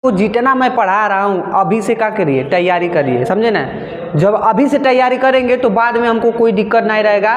तो जितना मैं पढ़ा रहा हूँ अभी से क्या करिए, तैयारी करिए, समझे ना। जब अभी से तैयारी करेंगे तो बाद में हमको कोई दिक्कत नहीं रहेगा।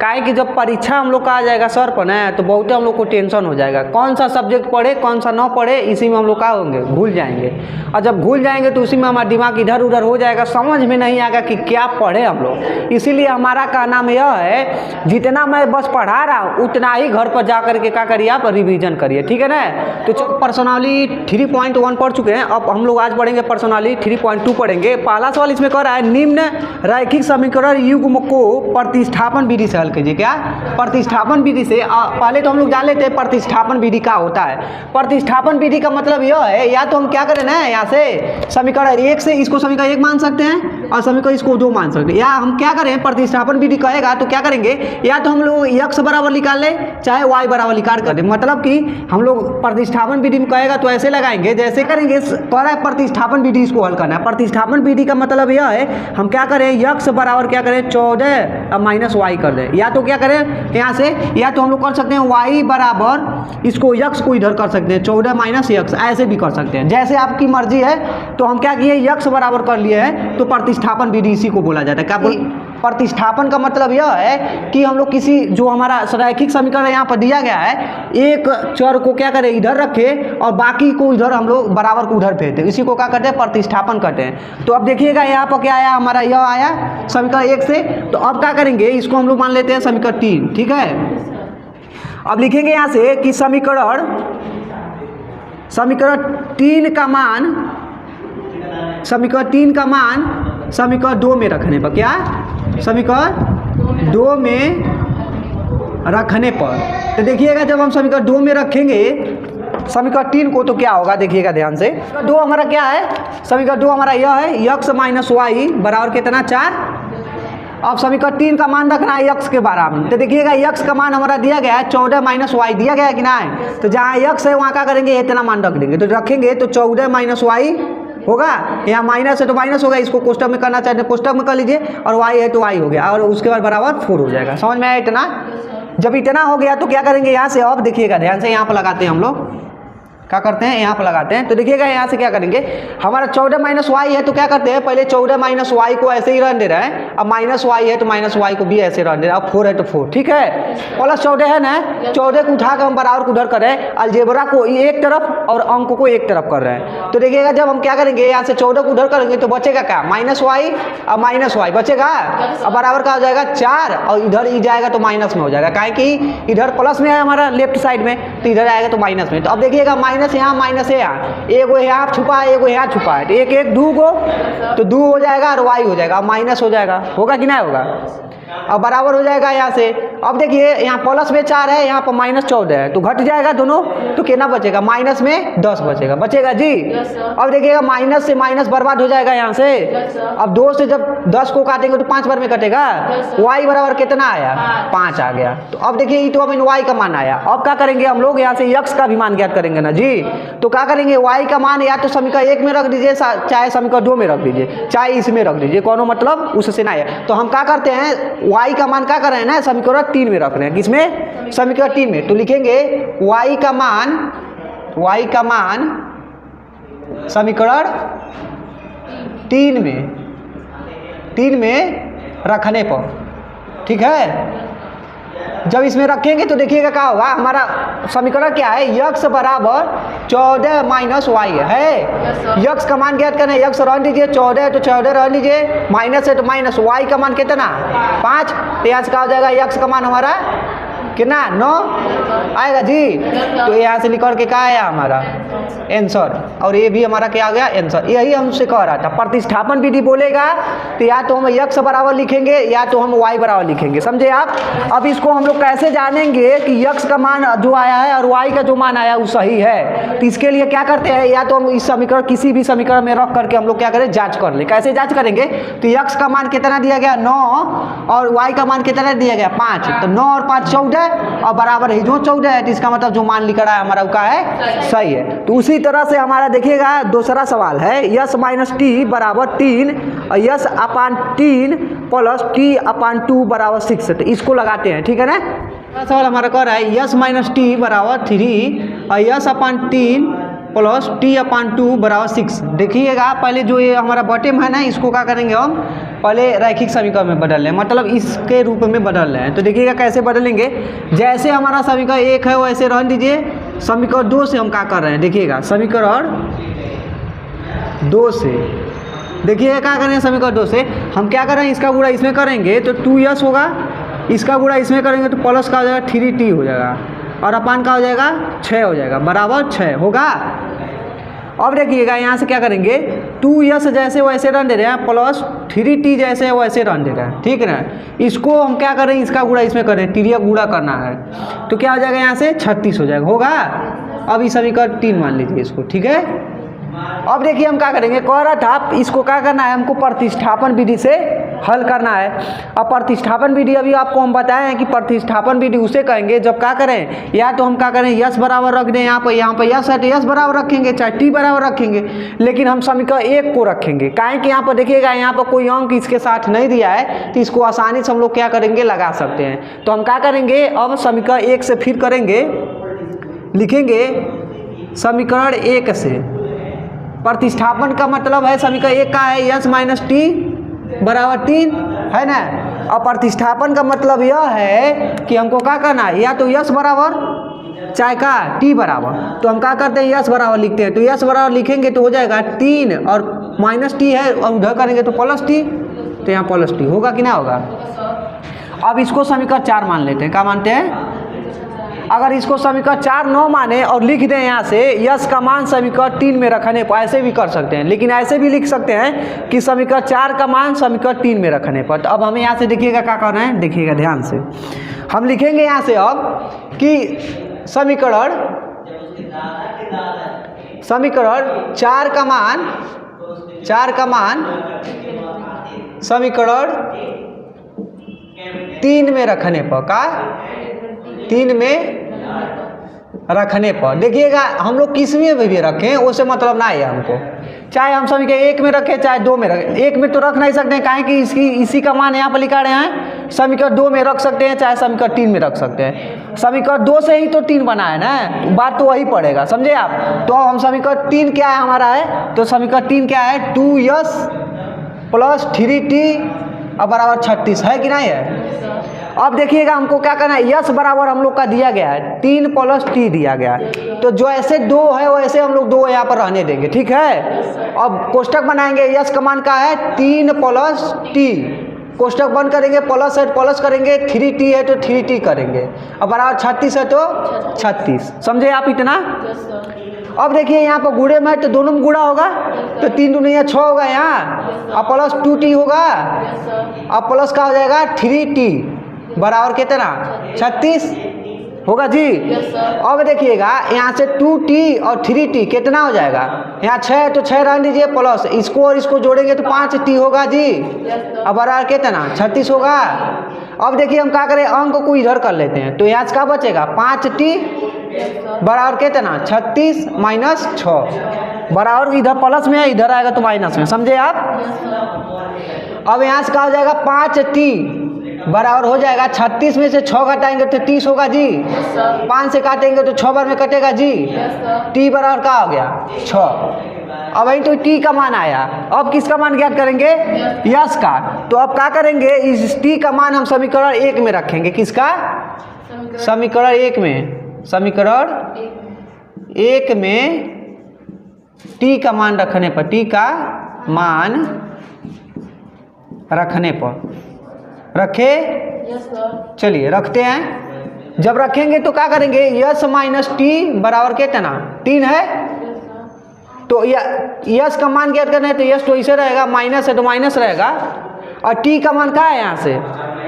काहे कि जब परीक्षा हम लोग का आ जाएगा सर पर ना, तो बहुत हम लोग को टेंशन हो जाएगा, कौन सा सब्जेक्ट पढ़े कौन सा ना पढ़े, इसी में हम लोग क्या होंगे, भूल जाएंगे। और जब भूल जाएंगे तो उसी में हमारा दिमाग इधर उधर हो जाएगा, समझ में नहीं आएगा कि क्या पढ़े हम लोग। इसीलिए हमारा कहना में यह है, जितना मैं बस पढ़ा रहा हूँ उतना ही घर पर जा करके क्या करिए, आप रिवीजन करिए, ठीक है ना। तो पर्सनाली 3.1 पढ़ चुके हैं, अब हम लोग आज पढ़ेंगे पर्सनाली 3.2 पढ़ेंगे। पहला सवाल इसमें कह रहा है, निम्न रैखिक समीकरण युग्म को प्रतिस्थापन विधि से हल कीजिए। क्या प्रतिस्थापन विधि से? पहले तो हम लोग जान लेते हैं प्रतिस्थापन विधि क्या होता है। प्रतिस्थापन विधि का मतलब यह है, या तो हम क्या करें ना, यहाँ से समीकरण 1 से इसको समीकरण 1 मान सकते हैं और समीकरण इसको 2 मान सकते हैं, या हम क्या करें, प्रतिस्थापन विधि कहेगा तो क्या करेंगे, या तो हम लोग x बराबर निकाल ले चाहे y बराबर निकाल कर दे। मतलब कि हम लोग प्रतिस्थापन विधि में कहेगा तो ऐसे लगाएंगे, जैसे करेंगे, कह रहा है प्रतिस्थापन विधि इसको हल करना है। प्रतिस्थापन विधि का मतलब यह है, हम क्या करें, x बराबर क्या करें 14 माइनस y कर दें, या तो क्या करें यहाँ से, या तो हम लोग कर सकते हैं y बराबर इसको x को इधर कर सकते हैं 14 माइनस x, ऐसे भी कर सकते हैं, जैसे आपकी मर्जी है। तो हम क्या किए, x बराबर कर लिए हैं, तो प्रतिस्थापन विधि इसी को बोला जाता है। क्या बोल, प्रतिस्थापन का मतलब यह है कि हम लोग किसी जो हमारा रैखिक समीकरण यहाँ पर दिया गया है, एक चर को क्या करें इधर रखें और बाकी को इधर हम लोग बराबर को उधर भेज दें, इसी को क्या करते हैं, प्रतिस्थापन करते हैं। तो अब देखिएगा यहाँ पर क्या आया, हमारा यह आया समीकरण 1 से। तो अब क्या करेंगे, इसको हम लोग मान लेते हैं समीकरण 3, ठीक है। अब लिखेंगे यहाँ से कि समीकरण 3 का मान, समीकरण 3 का मान समीकरण 2 में रखने पर, क्या समीकरण 2 में रखने पर, तो देखिएगा जब हम समीकरण 2 में रखेंगे समीकरण 3 को तो क्या होगा, देखिएगा ध्यान से। 2 हमारा क्या है, समीकरण 2 हमारा यह है, x माइनस वाई बराबर कितना 4। अब समीकरण 3 का मान रखना है x के बराबर, तो देखिएगा x का मान हमारा दिया गया है 14 माइनस वाई दिया गया है कि नहीं। तो जहाँ x है वहाँ क्या करेंगे, इतना मान रख देंगे, तो रखेंगे तो 14 माइनस वाई होगा, यहाँ माइनस है तो माइनस होगा, इसको कोष्टक में करना चाहते हैं कोष्टक में कर लीजिए, और y है तो y हो गया, और उसके बाद बराबर 4 हो जाएगा। समझ में आया इतना? जब इतना हो गया तो क्या करेंगे यहाँ से, अब देखिएगा ध्यान से, यहाँ पर लगाते हैं हम लोग, क्या करते हैं यहाँ पर लगाते हैं। तो देखिएगा यहाँ से क्या करेंगे, हमारा 14 माइनस वाई है तो क्या करते हैं, पहले 14 माइनस वाई को ऐसे ही रहने दे रहे हैं, अब माइनस वाई है तो माइनस वाई को भी ऐसे रहने दे रहे हैं, अब 4 है तो 4, ठीक है। प्लस 14 है ना, 14 को उठा कर हम बराबर को उधर कर रहे हैं, अलजेब्रा को एक तरफ और अंक को एक तरफ कर रहे हैं। तो देखिएगा जब हम क्या करेंगे, यहाँ से 14 को उधर करेंगे तो बचेगा क्या, माइनस वाई और माइनस वाई बचेगा, अब बराबर का हो जाएगा 4, और इधर ही जाएगा तो माइनस में हो जाएगा, काहे कि इधर प्लस में है हमारा लेफ्ट साइड में, तो इधर आएगा तो माइनस में। तो अब देखिएगा माइनस यहाँ माइनस है, यहाँ एगो यहाँ छुपा है एगो यहाँ छुपा है, तो एक एक 2 को तो 2 हो जाएगा और y हो जाएगा, माइनस हो जाएगा, होगा कि नहीं होगा, अब बराबर हो जाएगा यहाँ से। अब देखिए यहाँ प्लस में 4 है, यहाँ पर माइनस 14 है, तो घट जाएगा दोनों, तो कितना बचेगा, माइनस में 10 बचेगा, बचेगा जी। अब देखिएगा माइनस से माइनस बर्बाद हो जाएगा यहाँ से, अब 2 से जब 10 को काटेंगे तो 5 बार में कटेगा, y बराबर कितना आया, 5 आ गया। तो अब देखिए ये तो अब y का मान आया, अब क्या करेंगे हम लोग, यहाँ से x का भी मान ज्ञात करेंगे ना जी। तो क्या करेंगे, y का मान या तो समीकरण 1 में रख दीजिए, चाहे समीकरण 2 में रख दीजिए, चाहे इसमें रख दीजिए, कोनो मतलब उससे ना है। तो हम क्या करते हैं, y का मान क्या कर रहे हैं ना, समीकरण 3 में रख रहे हैं, किसमें, समीकरण 3 में। तो लिखेंगे y का मान समीकरण 3 में रखने पर, ठीक है। जब इसमें रखेंगे तो देखिएगा क्या होगा, हमारा समीकरण क्या है, x बराबर 14 माइनस वाई है, x का मान ज्ञात करना है, x रह दीजिए, 14 है तो 14 रह दीजिए, माइनस है तो माइनस, y का मान कितना 5, तो यहाँ से क्या हो जाएगा, x का मान हमारा कितना 9 आएगा जी। तो यहाँ से निकल के क्या आया हमारा आंसर, और ये भी हमारा क्या आ गया आंसर। यही हमसे कह रहा था, प्रतिस्थापन विधि बोलेगा तो या तो हम x बराबर लिखेंगे या तो हम y बराबर लिखेंगे, समझे आप। अब इसको हम लोग कैसे जानेंगे कि x का मान जो आया है और y का जो मान आया वो सही है, तो इसके लिए क्या करते हैं, या तो हम इस समीकरण किसी भी समीकरण में रख करके हम लोग क्या करें, जाँच कर ले। कैसे जाँच करेंगे, तो x का मान कितना दिया गया 9 और y का मान कितना दिया गया 5, तो 9 और 5 14 और बराबर ही जो 14 है, तो इसका मतलब जो मान लिख रहा है हमारा क्या है, सही है। तो उसी तरह से हमारा देखिएगा दूसरा सवाल है, यस माइनस टी बराबर 3 और यस अपान 3 प्लस टी अपान 2 बराबर 6, तो इसको लगाते हैं, ठीक है ना। सवाल हमारा कह रहा है यस माइनस टी बराबर 3 और यस अपान 3 प्लस t/2 बराबर 6। देखिएगा पहले जो ये हमारा बॉटम है ना, इसको क्या करेंगे हम पहले रैखिक समीकरण में बदल रहे हैं, मतलब इसके रूप में बदल रहे हैं। तो देखिएगा कैसे बदलेंगे, जैसे हमारा समीकरण 1 है वैसे रहने दीजिए। समीकरण 2 से हम क्या कर रहे हैं, देखिएगा समीकरण 2 से देखिएगा क्या करेंगे। समीकरण 2 से हम क्या कर रहे हैं, इसका गुणा इसमें करेंगे तो 2s होगा, इसका गुणा इसमें करेंगे तो प्लस का हो जाएगा 3t हो जाएगा, और अपान का हो जाएगा 6 हो जाएगा, बराबर 6 होगा। अब देखिएगा यहाँ से क्या करेंगे, 2s जैसे वैसे रन दे रहे हैं, प्लस 3t जैसे वैसे रन दे रहे हैं, ठीक है ना। इसको हम क्या करें, इसका गुणा इसमें करें, तिरिया गुणा करना है, तो क्या हो जाएगा यहाँ से 36 हो जाएगा, होगा। अब इस समीकरण 3 मान लीजिए इसको, ठीक है। अब देखिए हम क्या करेंगे, कह रहा था इसको क्या करना है, हमको प्रतिस्थापन विधि से हल करना है। अब प्रतिस्थापन विधि अभी आपको हम बताए हैं कि प्रतिस्थापन विधि उसे कहेंगे जब क्या करें, या तो हम क्या करें यस बराबर रख दें, यहाँ पर यस है तो यस बराबर रखेंगे, चाहे टी बराबर रखेंगे, लेकिन हम समीकरण 1 को रखेंगे। काहे कि यहाँ पर देखिएगा यहाँ पर कोई अंक इसके साथ नहीं दिया है, तो इसको आसानी से हम लोग क्या करेंगे, लगा सकते हैं। तो हम क्या करेंगे, अब समीकरण 1 से फिर करेंगे, लिखेंगे समीकरण 1 से। प्रतिस्थापन का मतलब है समीकरण 1 का है यस माइनस टी बराबर 3 है ना। अब प्रतिस्थापन का मतलब यह है कि हमको क्या करना है, या तो यस बराबर चाहे का टी बराबर, तो हम क्या करते हैं यस बराबर लिखते हैं। तो यस बराबर लिखेंगे तो हो जाएगा 3 और माइनस टी है और उधर करेंगे तो प्लस टी, तो यहाँ प्लस टी होगा कि ना होगा। अब इसको समीकरण 4 मान लेते हैं, क्या मानते हैं। अगर इसको समीकरण 4 न माने और लिख दें यहाँ से यस का मान समीकरण 3 में रखने पर, ऐसे भी कर सकते हैं, लेकिन ऐसे भी लिख सकते हैं कि समीकरण 4 का मान समीकरण 3 में रखने पर। तो अब हमें यहाँ से देखिएगा क्या करना है, देखिएगा ध्यान से हम लिखेंगे यहाँ से अब कि समीकरण 4 का मान समीकरण 3 में रखने पर, का 3 में रखने पर देखिएगा हम लोग किस में भी रखें उससे मतलब ना है हमको, चाहे हम समीकरण 1 में रखें चाहे 2 में रखें। 1 में तो रख नहीं सकते हैं, काहे कि इसी का मान यहाँ पर लिखा रहे हैं। समीकरण 2 में रख सकते हैं, चाहे समीकरण 3 में रख सकते हैं। समीकरण 2 से ही तो 3 बना है ना, बात तो वही पड़ेगा, समझे आप। तो हम समीकरण 3 क्या है हमारा है, तो समीकरण 3 क्या है, 2s प्लस 3t अब बराबर 36 है कि नहीं है। अब देखिएगा हमको क्या करना है, यस बराबर हम लोग का दिया गया है 3 प्लस टी दिया गया है, तो जो ऐसे 2 है वैसे हम लोग 2 यहाँ पर रहने देंगे, ठीक है। अब कोष्टक बनाएंगे, यस का मान का है 3 प्लस टी, कोष्टक बंद करेंगे, प्लस है प्लस करेंगे, 3t है तो 3t करेंगे, अब बराबर 36 है तो 36, समझे आप इतना। अब देखिए यहाँ पर गुणे में तो दोनों में गुणा होगा, तो 3 दूनी 6 होगा यहाँ, अब प्लस 2t होगा, अब प्लस का हो जाएगा 3t बराबर कितना 36 होगा जी। अब देखिएगा यहाँ से 2t और 3t कितना हो जाएगा, यहाँ 6 है तो 6 रहने दीजिए, प्लस इसको और इसको जोड़ेंगे तो 5t होगा जी, अब बराबर कितना 36 होगा। अब देखिए हम क्या करें, अंक को इधर कर लेते हैं, तो यहाँ से क्या बचेगा 5t बराबर कितना 36 माइनस 6 बराबर, इधर प्लस में है इधर आएगा तो माइनस में, समझे आप। अब यहाँ से क्या हो जाएगा 5t बराबर हो जाएगा 36 में से 6 घटाएंगे तो 30 होगा जी, 5 से काटेंगे तो 6 बार में कटेगा जी, t बराबर क्या हो गया 6। अब वही तो t का मान आया, अब किसका मान ज्ञात करेंगे, यस का। तो अब क्या करेंगे, इस t का मान हम समीकरण 1 में रखेंगे, किसका समीकरण 1 में, समीकरण 1 में t का मान रखने पर, t का मान रखने पर रखे, चलिए रखते हैं। जब रखेंगे तो क्या करेंगे, यस माइनस टी बराबर कितना 3 है, तो यस का मान ज्ञात करना है, तो यस तो इसे रहेगा, माइनस है तो माइनस रहेगा, और टी का मान क्या है, यहाँ से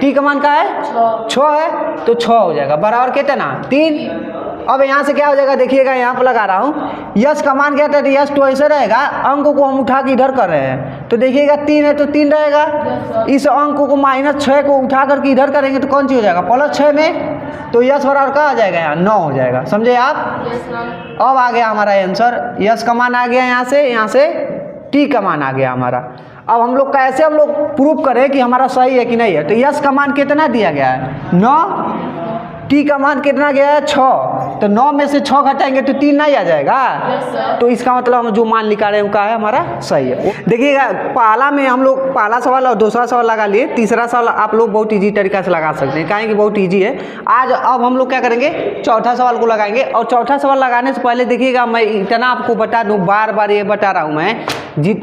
टी का मान क्या है 6 है, तो 6 हो जाएगा बराबर कितना 3। अब यहाँ से क्या हो जाएगा, देखिएगा यहाँ पर लगा रहा हूँ, यस का मान क्या था, यस तो ऐसे रहेगा, अंक को हम उठा के इधर कर रहे हैं, तो देखिएगा 3 है तो 3 रहेगा, इस अंक को माइनस 6 को उठा करके इधर करेंगे तो कौन सी हो जाएगा प्लस 6 में, तो यस बराबर क्या आ जाएगा यहाँ 9 हो जाएगा, समझे आप। अब आ गया हमारा आंसर, यस का मान आ गया यहाँ से टी का मान आ गया हमारा। अब हम लोग कैसे हम लोग प्रूफ करें कि हमारा सही है कि नहीं है, तो यस का मान कितना दिया गया है 9, टी का मान कितना गया है 6, तो 9 में से 6 घटाएंगे तो 3 नहीं आ जाएगा। तो इसका मतलब हम जो मान निकाल रहे हैं वो है हमारा सही है। देखिएगा पहला में हम लोग पहला सवाल और दूसरा सवाल लगा लिए, तीसरा सवाल आप लोग बहुत ईजी तरीका से लगा सकते हैं, काहे कि बहुत ईजी है। आज अब हम लोग क्या करेंगे, चौथा सवाल को लगाएंगे। और चौथा सवाल लगाने से पहले देखिएगा मैं इतना आपको बता दूँ, बार बार ये बता रहा हूँ मैं,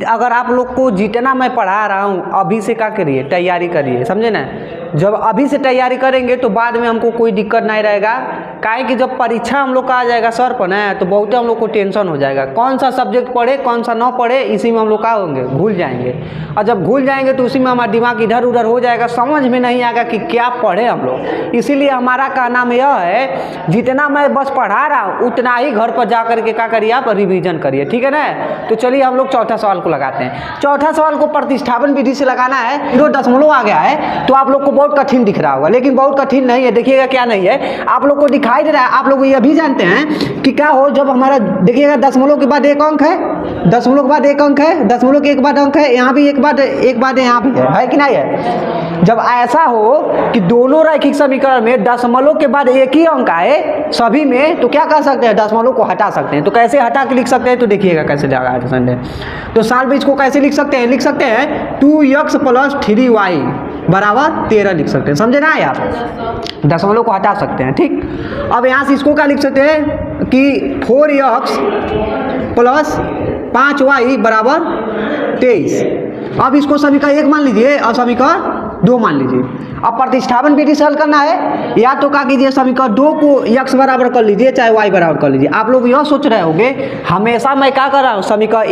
अगर आप लोग को जितना मैं पढ़ा रहा हूँ अभी से क्या करिए, तैयारी करिए, समझे ना। जब अभी से तैयारी करेंगे तो बाद में हमको कोई दिक्कत नहीं रहेगा, काहे कि जब परीक्षा हम लोग का आ जाएगा सर पर ना, तो बहुत हम लोग को टेंशन हो जाएगा, कौन सा सब्जेक्ट पढ़े कौन सा ना पढ़े, इसी में हम लोग क्या होंगे, भूल जाएंगे। और जब भूल जाएंगे तो उसी में हमारा दिमाग इधर उधर हो जाएगा, समझ में नहीं आएगा कि क्या पढ़े हम लोग। इसीलिए हमारा कहना में यह है, जितना मैं बस पढ़ा रहा हूँ उतना ही घर पर जा करके क्या करिए, आप रिविजन करिए, ठीक है ना। तो चलिए हम लोग चौथा सवाल को लगाते हैं। चौथा सवाल को प्रतिस्थापन विधि से लगाना है। 0 दशमलव आ गया है तो आप लोग को बहुत कठिन दिख रहा होगा, लेकिन बहुत कठिन नहीं है। देखिएगा क्या नहीं है, आप लोग को दिखाई दे रहा है। आप लोग ये भी जानते हैं कि क्या हो, जब हमारा देखिएगा दशमलव के बाद एक अंक है, दशमलव के बाद एक अंक है, दशमलव के एक बाद अंक है, यहाँ भी एक बाद यहाँ भी है कि नहीं है। जब ऐसा हो कि दोनों रैखिक समीकरण में दशमलव के बाद एक ही अंक आए सभी में, तो क्या कर सकते हैं, दशमलव को हटा सकते हैं। तो कैसे हटा के लिख सकते हैं, तो देखिएगा कैसे लगा संडे। तो साल बीच को कैसे लिख सकते हैं, लिख सकते हैं 2x + 3y = 13 लिख सकते हैं, समझे ना यार। दशमलव को हटा सकते हैं, ठीक। अब यहाँ से इसको क्या लिख सकते हैं कि 4x + 5y = 23। अब इसको समीकरण 1 मान लीजिए और समीकरण 2 मान लीजिए। अब प्रतिस्थापन विधि से हल करना है, या तो क्या कीजिए, समीकरण 2 को x बराबर कर लीजिए, चाहे y बराबर कर लीजिए। आप लोग यह सोच रहे होंगे हमेशा मैं क्या कर रहा हूँ, समीकरण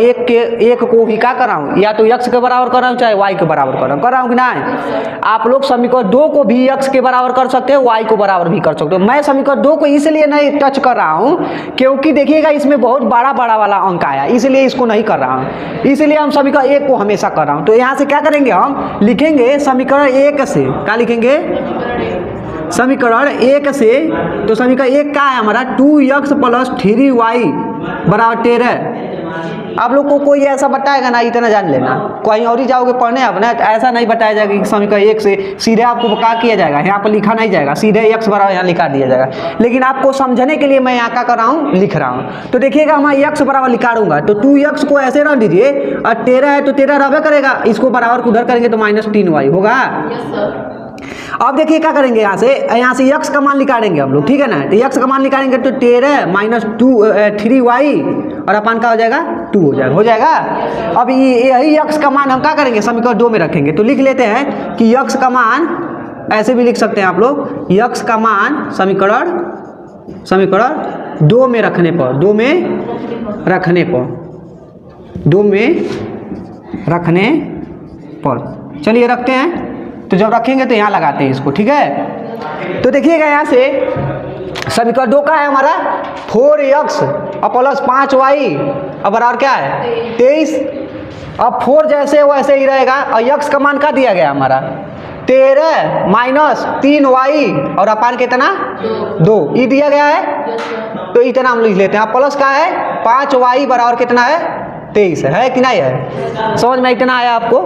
1 को ही क्या कर रहा हूँ, या तो x के बराबर कर रहा हूँ चाहे y के बराबर कर रहा हूँ कि नहीं। आप लोग समीकरण 2 को भी x के बराबर कर सकते हो, y को बराबर भी कर सकते हो। मैं समीकरण 2 को इसलिए नहीं टच कर रहा हूँ क्योंकि देखिएगा इसमें बहुत बड़ा वाला अंक आया, इसलिए इसको नहीं कर रहा हूँ। इसलिए हम समीकरण 1 को हमेशा कर रहा हूँ। तो यहाँ से क्या करेंगे, हम लिखेंगे समीकरण 1 से, क्या लिखेंगे, समीकरण 1 से। तो समीकरण 1 क्या है हमारा, 2x + 3y = 13। आप लोग को कोई ऐसा बताएगा ना, इतना जान लेना, कहीं और ही जाओगे पढ़ने अपने तो ऐसा नहीं बताया जाएगा कि समीकरण 1 से सीधे आपको क्या किया जाएगा, यहाँ पर लिखा नहीं जाएगा, सीधे x बराबर यहाँ लिखा दिया जाएगा। लेकिन आपको समझने के लिए मैं यहाँ क्या कर रहा हूँ, लिख रहा हूँ। तो देखिएगा मैं x बराबर लिखा दूंगा, तो 2x को ऐसे रख दीजिए और 13 है तो 13 रहबे करेगा, इसको बराबर उधर करेंगे तो -3y होगा। अब देखिए क्या करेंगे, यहाँ से x का मान निकालेंगे हम लोग, ठीक है ना। तो x का मान निकालेंगे तो 13 - 3y और अपन का हो जाएगा 2 हो जाएगा। अब यही x का मान हम क्या करेंगे, समीकरण 2 में रखेंगे। तो लिख लेते हैं कि x का मान ऐसे भी लिख सकते हैं आप लोग, x का मान समीकरण 2 में रखने पर, 2 में रखने पर चलिए रखते हैं। तो जब रखेंगे तो यहाँ लगाते हैं इसको, ठीक है। तो देखिएगा यहाँ से समीकरण 2 का है हमारा 4x + 5y बराबर क्या है 23। अब 4 जैसे वैसे ही रहेगा और x का मान क्या दिया गया हमारा 13 - 3y और अपान कितना 2 ये दिया गया है। तो इतना हम लिख लेते हैं। प्लस का है 5y बराबर कितना है 23 है कि नहीं है, समझ में इतना आया आपको।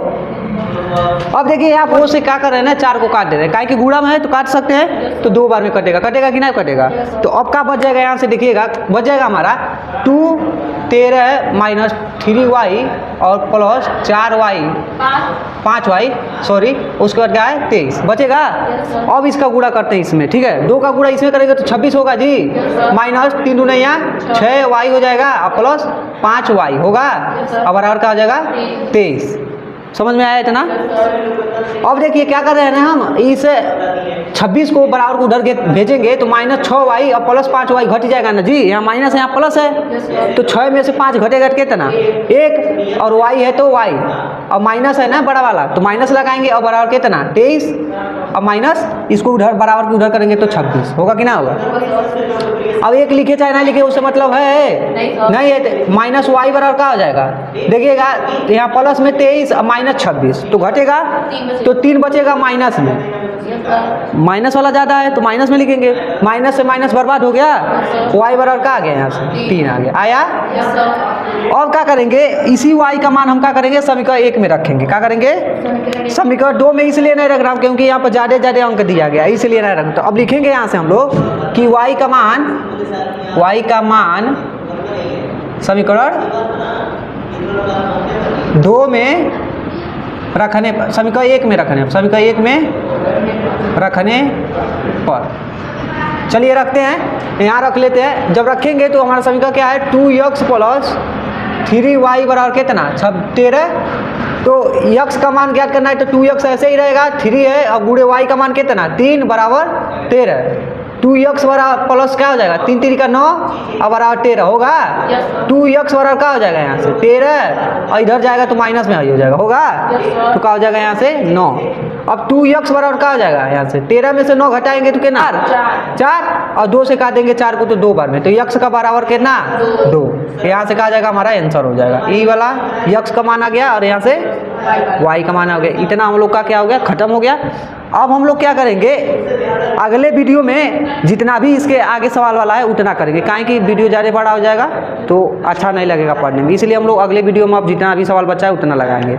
अब देखिए आप वो से क्या कर रहे हैं ना, 4 को काट दे रहे हैं, काहे कि गुणा में है तो काट सकते हैं, तो 2 बार में कटेगा कि नहीं कटेगा। तो अब क्या बच जाएगा, यहाँ से देखिएगा बच जाएगा हमारा 2 13 - 3y और प्लस 4y 5y सॉरी, उसके बाद क्या है 23 बचेगा। अब इसका गुणा करते हैं इसमें, ठीक है। 2 का गुणा इसमें करेंगे तो 26 होगा जी, -3 दूनी 6y हो जाएगा और प्लस 5y होगा और बराबर क्या हो जाएगा 23। समझ में आया इतना। अब देखिए क्या कर रहे हैं हम, इस 26 को बराबर को उधर के भेजेंगे तो -6y और प्लस 5y घट जाएगा ना जी, यहाँ माइनस है यहाँ प्लस है, तो 6 में से 5 घटेगा कितना 1 और y है तो y और माइनस है ना बड़ा वाला तो माइनस लगाएंगे और बराबर कितना 23 और माइनस इसको उधर बराबर को उधर करेंगे तो 26 होगा कि ना होगा। अब एक लिखे चाहे ना लिखे उससे मतलब है नहीं है, -y बराबर क्या हो जाएगा देखिएगा, यहाँ प्लस में 23 और -26 तो घटेगा तो 3 बचेगा माइनस में, माइनस वाला ज़्यादा है तो माइनस में लिखेंगे, माइनस से माइनस बर्बाद हो गया, y बराबर का आ गया यहाँ से 3 आ गया आया। और क्या करेंगे, इसी y का मान हम क्या करेंगे समीकरण 1 में रखेंगे, क्या करेंगे समीकरण 2 में इसलिए नहीं रख रहा हूँ क्योंकि यहाँ पर ज़्यादा अंक दिया गया इसलिए नहीं रख। तो अब लिखेंगे यहाँ से हम लोग कि y का मान समीकरण 2 में रखने पर, समीकरण 1 में रखने पर, चलिए रखते हैं, यहाँ रख लेते हैं। जब रखेंगे तो हमारा समीकरण क्या है, 2x प्लस 3y बराबर कितना 13। तो x का मान ज्ञात करना है, तो 2x ऐसे ही रहेगा, 3 है और गुणे y का मान कितना 3 बराबर 13। 2x बराबर प्लस क्या हो जाएगा, 3 3 का 9 और बराबर 13 होगा। 2x बराबर क्या हो जाएगा यहाँ से 13 और इधर जाएगा तो माइनस में हो जाएगा, होगा। तो क्या हो जाएगा यहाँ से 9। अब 2x बराबर क्या हो जाएगा यहाँ से 13 में से 9 घटाएंगे तो कितना 4 और 2 से काट देंगे 4 को तो 2 बार में, तो x का बराबर कितना 2। यहाँ से कहा जाएगा हमारा आंसर हो जाएगा, ये वाला x का मान आ गया और यहाँ से y का मान आ गया। इतना हम लोग का क्या हो गया, खत्म हो गया। अब हम लोग क्या करेंगे, अगले वीडियो में जितना भी इसके आगे सवाल वाला है उतना करेंगे, काहे कि वीडियो ज़्यादा बड़ा हो जाएगा तो अच्छा नहीं लगेगा पढ़ने में, इसलिए हम लोग अगले वीडियो में अब जितना भी सवाल बचा है उतना लगाएंगे।